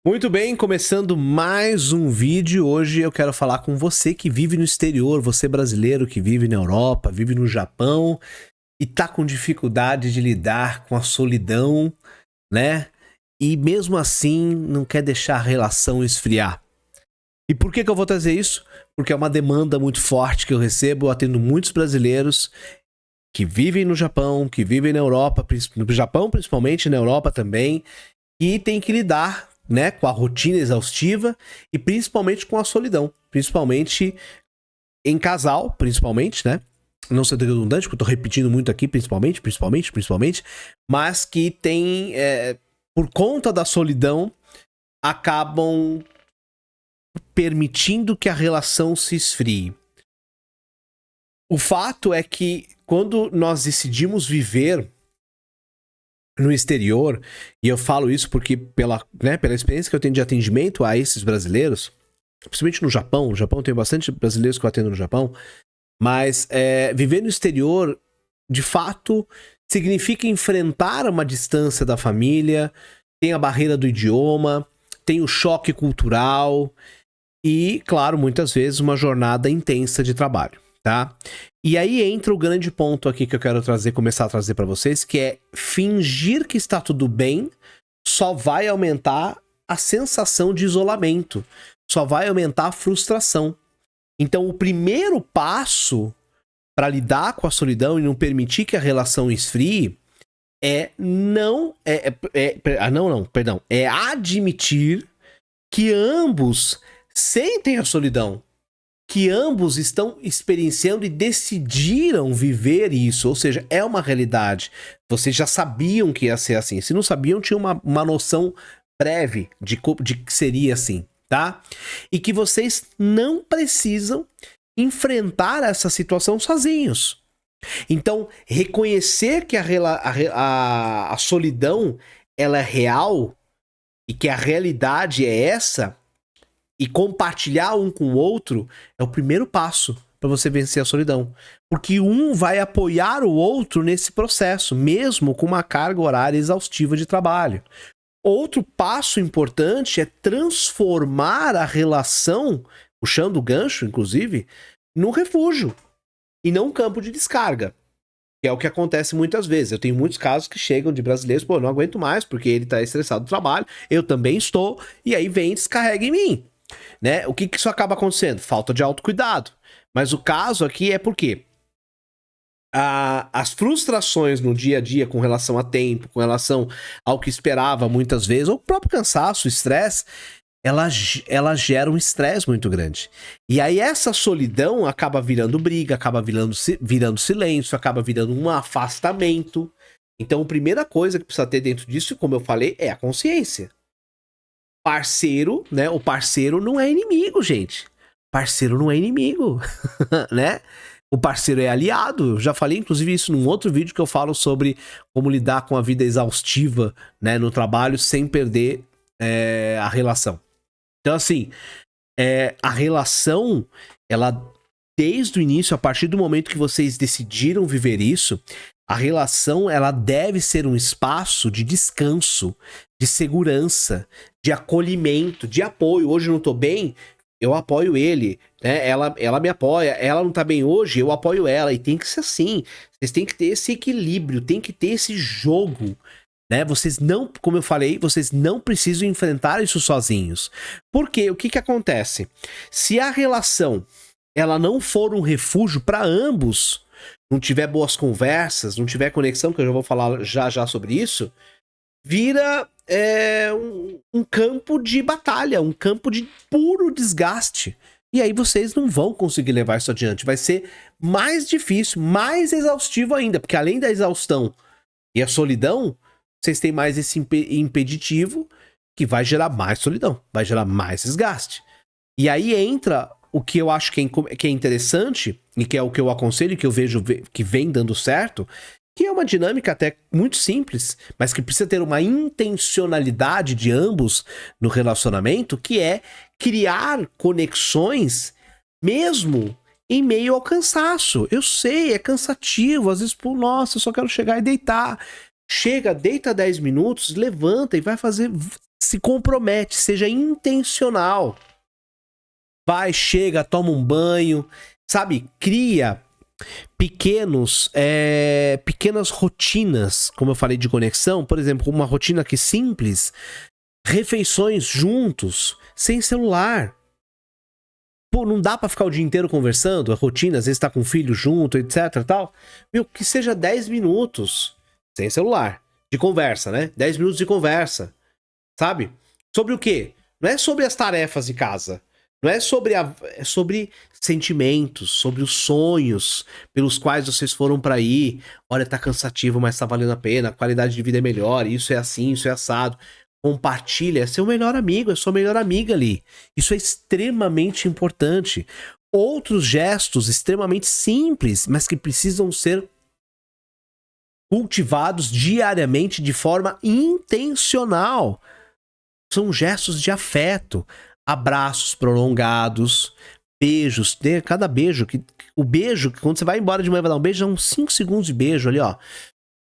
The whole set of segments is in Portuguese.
Muito bem, começando mais um vídeo. Hoje eu quero falar com você que vive no exterior, você brasileiro que vive na Europa, vive no Japão e tá com dificuldade de lidar com a solidão, né? E mesmo assim não quer deixar a relação esfriar. E por que eu vou trazer isso? Porque é uma demanda muito forte que eu recebo, eu atendo muitos brasileiros que vivem no Japão, que vivem na Europa, no Japão principalmente, na Europa também, e tem que lidar, né, com a rotina exaustiva e principalmente com a solidão, principalmente em casal, principalmente, né? Não sendo redundante, porque eu tô repetindo muito aqui, principalmente, mas que tem, por conta da solidão, acabam permitindo que a relação se esfrie. O fato é que quando nós decidimos viver no exterior, e eu falo isso porque pela experiência que eu tenho de atendimento a esses brasileiros, principalmente no Japão tem bastante brasileiros que eu atendo no Japão, mas viver no exterior, de fato, significa enfrentar uma distância da família, tem a barreira do idioma, tem o choque cultural e, claro, muitas vezes uma jornada intensa de trabalho, tá? E aí entra o grande ponto aqui que eu quero começar a trazer para vocês, que é fingir que está tudo bem só vai aumentar a sensação de isolamento, só vai aumentar a frustração. Então, o primeiro passo para lidar com a solidão e não permitir que a relação esfrie é admitir que ambos sentem a solidão, que ambos estão experienciando e decidiram viver isso, ou seja, é uma realidade. Vocês já sabiam que ia ser assim. Se não sabiam, tinha uma noção breve de que seria assim, tá? E que vocês não precisam enfrentar essa situação sozinhos. Então, reconhecer que a solidão ela é real e que a realidade é essa, e compartilhar um com o outro é o primeiro passo para você vencer a solidão. Porque um vai apoiar o outro nesse processo, mesmo com uma carga horária exaustiva de trabalho. Outro passo importante é transformar a relação, puxando o gancho, inclusive, num refúgio e não um campo de descarga. Que é o que acontece muitas vezes. Eu tenho muitos casos que chegam de brasileiros, pô, não aguento mais porque ele tá estressado do trabalho, eu também estou, e aí vem e descarrega em mim. Né? O que isso acaba acontecendo? Falta de autocuidado. Mas o caso aqui é porque as frustrações no dia a dia com relação a tempo, com relação ao que esperava muitas vezes, ou o próprio cansaço, o estresse, ela gera um estresse muito grande. E aí essa solidão acaba virando briga, acaba virando silêncio, acaba virando um afastamento. Então a primeira coisa que precisa ter dentro disso, como eu falei, é a consciência. Parceiro, né? O parceiro não é inimigo, gente. Parceiro não é inimigo, né? O parceiro é aliado. Eu já falei, inclusive, isso num outro vídeo que eu falo sobre como lidar com a vida exaustiva, né, no trabalho sem perder a relação. Então, assim, a relação, ela, desde o início, a partir do momento que vocês decidiram viver isso, a relação, ela deve ser um espaço de descanso, de segurança, de acolhimento, de apoio. Hoje eu não tô bem, eu apoio ele, né? Ela me apoia, ela não tá bem hoje, eu apoio ela. E tem que ser assim. Vocês têm que ter esse equilíbrio, tem que ter esse jogo, né? Vocês não, como eu falei, vocês não precisam enfrentar isso sozinhos. Porque o que acontece? Se a relação ela não for um refúgio para ambos, não tiver boas conversas, não tiver conexão, que eu já vou falar já sobre isso, vira um campo de batalha, um campo de puro desgaste. E aí vocês não vão conseguir levar isso adiante. Vai ser mais difícil, mais exaustivo ainda, porque além da exaustão e a solidão, vocês têm mais esse impeditivo que vai gerar mais solidão, vai gerar mais desgaste. E aí entra o que eu acho que é interessante, e que é o que eu aconselho, que eu vejo que vem dando certo, que é uma dinâmica até muito simples, mas que precisa ter uma intencionalidade de ambos no relacionamento, que é criar conexões mesmo em meio ao cansaço. Eu sei, é cansativo, às vezes, pô, nossa, eu só quero chegar e deitar. Chega, deita 10 minutos, levanta e vai fazer Se compromete, seja intencional. Vai, chega, toma um banho, sabe? Cria pequenas rotinas, como eu falei de conexão, por exemplo, uma rotina que simples, refeições juntos, sem celular. Pô, não dá pra ficar o dia inteiro conversando, a rotina, às vezes tá com o filho junto, etc, tal. Meu, que seja 10 minutos, sem celular, de conversa, né? 10 minutos de conversa, sabe? Sobre o quê? Não é sobre as tarefas de casa. Não é sobre é sobre sentimentos, sobre os sonhos pelos quais vocês foram pra aí. Olha, tá cansativo, mas tá valendo a pena, a qualidade de vida é melhor, isso é assim, isso é assado. Compartilha, é seu melhor amigo, é sua melhor amiga ali. Isso é extremamente importante. Outros gestos extremamente simples, mas que precisam ser cultivados diariamente de forma intencional. São gestos de afeto, abraços prolongados, beijos, cada beijo, o beijo, quando você vai embora de manhã vai dar um beijo, é uns 5 segundos de beijo ali, ó.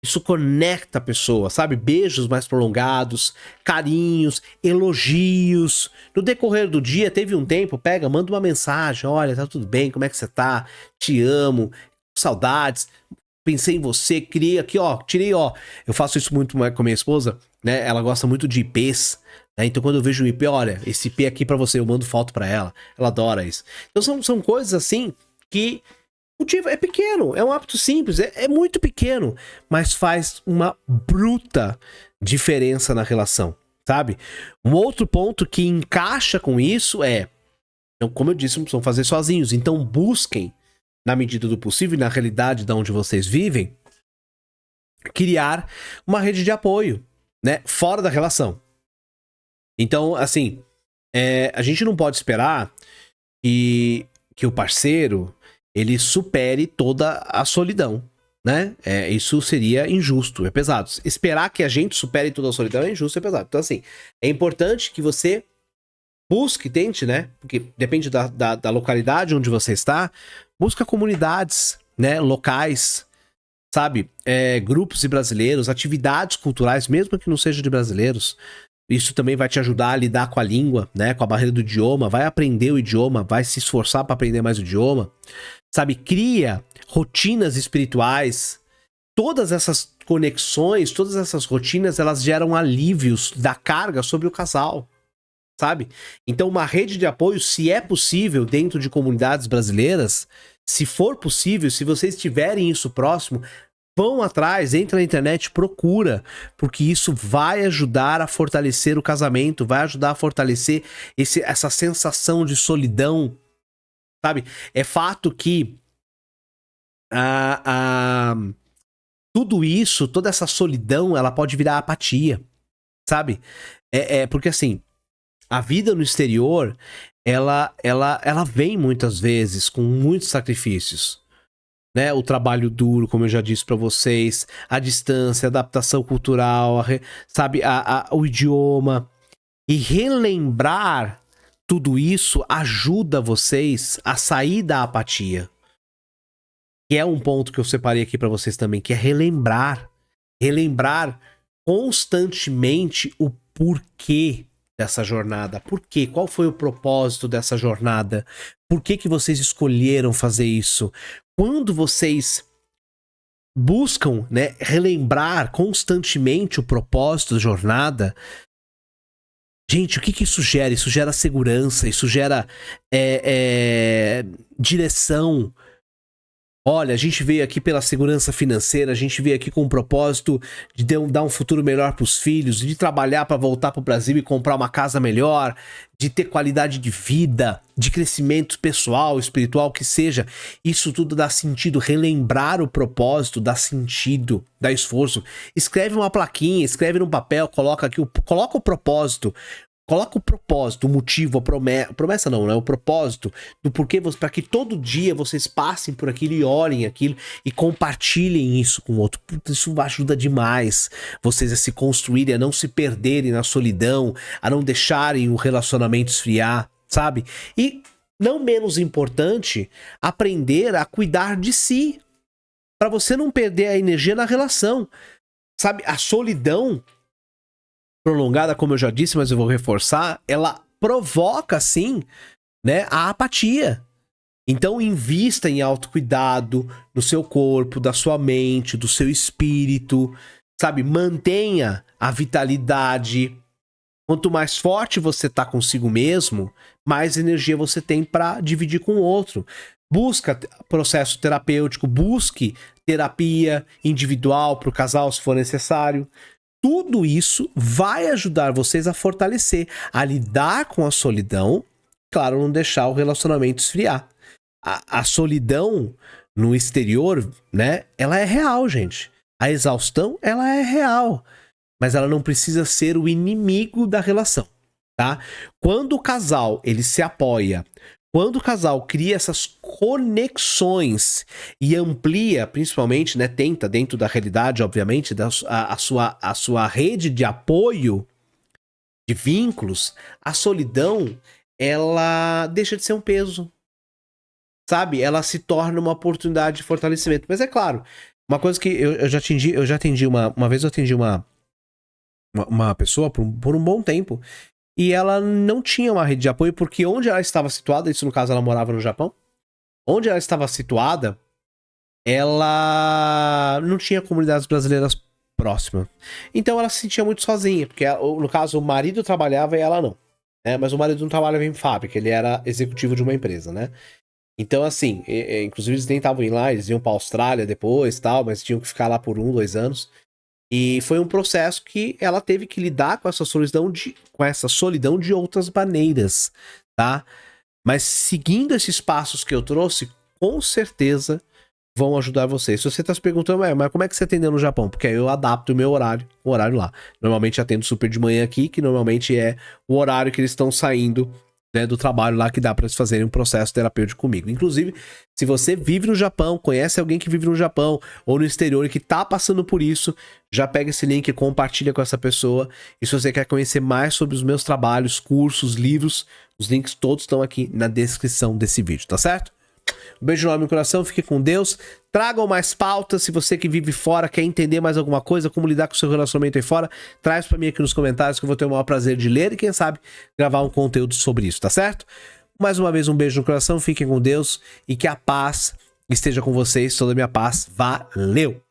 Isso conecta a pessoa, sabe? Beijos mais prolongados, carinhos, elogios. No decorrer do dia, teve um tempo, pega, manda uma mensagem, olha, tá tudo bem, como é que você tá? Te amo, saudades, pensei em você, criei aqui, ó, tirei, ó. Eu faço isso muito com a minha esposa, né? Ela gosta muito de IPs, né? Então quando eu vejo um IP, olha, esse IP aqui pra você, eu mando foto pra ela. Ela adora isso. Então são coisas assim que é pequeno, é um hábito simples, é muito pequeno, mas faz uma bruta diferença na relação, sabe? Um outro ponto que encaixa com isso é, então, como eu disse, não precisam fazer sozinhos, então busquem, na medida do possível, na realidade de onde vocês vivem, criar uma rede de apoio, né? Fora da relação. Então, assim, a gente não pode esperar que o parceiro ele supere toda a solidão, né? Isso seria injusto, é pesado. Esperar que a gente supere toda a solidão é injusto, é pesado. Então, assim, é importante que você busque, tente, né? Porque depende da localidade onde você está, busca comunidades, né? Locais, sabe? Grupos de brasileiros, atividades culturais, mesmo que não seja de brasileiros. Isso também vai te ajudar a lidar com a língua, né? Com a barreira do idioma. Vai aprender o idioma, vai se esforçar para aprender mais o idioma. Sabe? Cria rotinas espirituais. Todas essas conexões, todas essas rotinas, elas geram alívios da carga sobre o casal. Sabe? Então, uma rede de apoio, se é possível, dentro de comunidades brasileiras, se for possível, se vocês tiverem isso próximo, vão atrás, entra na internet, procura, porque isso vai ajudar a fortalecer o casamento, vai ajudar a fortalecer essa sensação de solidão, sabe? É fato que tudo isso, toda essa solidão, ela pode virar apatia, sabe? Porque assim, a vida no exterior, ela vem muitas vezes com muitos sacrifícios. Né, o trabalho duro, como eu já disse para vocês, a distância, a adaptação cultural, sabe, o idioma. E relembrar tudo isso ajuda vocês a sair da apatia. Que é um ponto que eu separei aqui para vocês também, que é relembrar. Relembrar constantemente o porquê dessa jornada. Por quê? Qual foi o propósito dessa jornada? Por que vocês escolheram fazer isso? Quando vocês buscam, né, relembrar constantemente o propósito da jornada, gente, o que isso gera? Isso gera segurança, isso gera direção. Olha, a gente veio aqui pela segurança financeira, a gente veio aqui com o propósito de dar um futuro melhor para os filhos, de trabalhar para voltar para o Brasil e comprar uma casa melhor, de ter qualidade de vida, de crescimento pessoal, espiritual, que seja. Isso tudo dá sentido. Relembrar o propósito dá sentido, dá esforço. Escreve uma plaquinha, escreve num papel, coloca aqui, coloca o propósito. Coloca o propósito, o motivo, a promessa não, né? O propósito do porquê, para que todo dia vocês passem por aquilo e olhem aquilo e compartilhem isso com o outro. Isso ajuda demais vocês a se construírem, a não se perderem na solidão, a não deixarem o relacionamento esfriar, sabe? E, não menos importante, aprender a cuidar de si, para você não perder a energia na relação, sabe? A solidão prolongada, como eu já disse, mas eu vou reforçar, ela provoca, sim, né, a apatia. Então, invista em autocuidado no seu corpo, da sua mente, do seu espírito, sabe? Mantenha a vitalidade. Quanto mais forte você tá consigo mesmo, mais energia você tem para dividir com o outro. Busca processo terapêutico, busque terapia individual para o casal, se for necessário. Tudo isso vai ajudar vocês a fortalecer, a lidar com a solidão, claro, não deixar o relacionamento esfriar. A solidão no exterior, né, ela é real, gente. A exaustão, ela é real. Mas ela não precisa ser o inimigo da relação, tá? Quando o casal, ele se apoia, quando o casal cria essas conexões e amplia, principalmente, né, tenta, dentro da realidade, obviamente, a sua rede de apoio, de vínculos, a solidão, ela deixa de ser um peso, sabe? Ela se torna uma oportunidade de fortalecimento. Mas é claro, uma coisa que eu já atendi uma vez eu atendi uma pessoa por um bom tempo, e ela não tinha uma rede de apoio, porque onde ela estava situada, isso no caso ela morava no Japão, onde ela estava situada, ela não tinha comunidades brasileiras próximas. Então ela se sentia muito sozinha, porque no caso o marido trabalhava e ela não, né? Mas o marido não trabalhava em fábrica, ele era executivo de uma empresa, né? Então, assim, inclusive eles nem estavam indo lá, eles iam pra Austrália depois tal, mas tinham que ficar lá por 1-2 anos. E foi um processo que ela teve que lidar com essa solidão de outras maneiras, tá? Mas seguindo esses passos que eu trouxe, com certeza vão ajudar vocês. Se você tá se perguntando, mas como é que você atendeu no Japão? Porque aí eu adapto o meu horário, o horário lá. Normalmente atendo super de manhã aqui, que normalmente é o horário que eles estão saindo, né, do trabalho lá, que dá para eles fazerem um processo terapêutico comigo. Inclusive, se você vive no Japão, conhece alguém que vive no Japão ou no exterior e que tá passando por isso, já pega esse link e compartilha com essa pessoa. E se você quer conhecer mais sobre os meus trabalhos, cursos, livros, os links todos estão aqui na descrição desse vídeo, tá certo? Um beijo enorme no coração, fique com Deus. Tragam mais pautas. Se você que vive fora quer entender mais alguma coisa, como lidar com o seu relacionamento aí fora, traz pra mim aqui nos comentários que eu vou ter o maior prazer de ler e quem sabe gravar um conteúdo sobre isso, tá certo? Mais uma vez, um beijo no coração, fiquem com Deus e que a paz esteja com vocês, toda a minha paz. Valeu!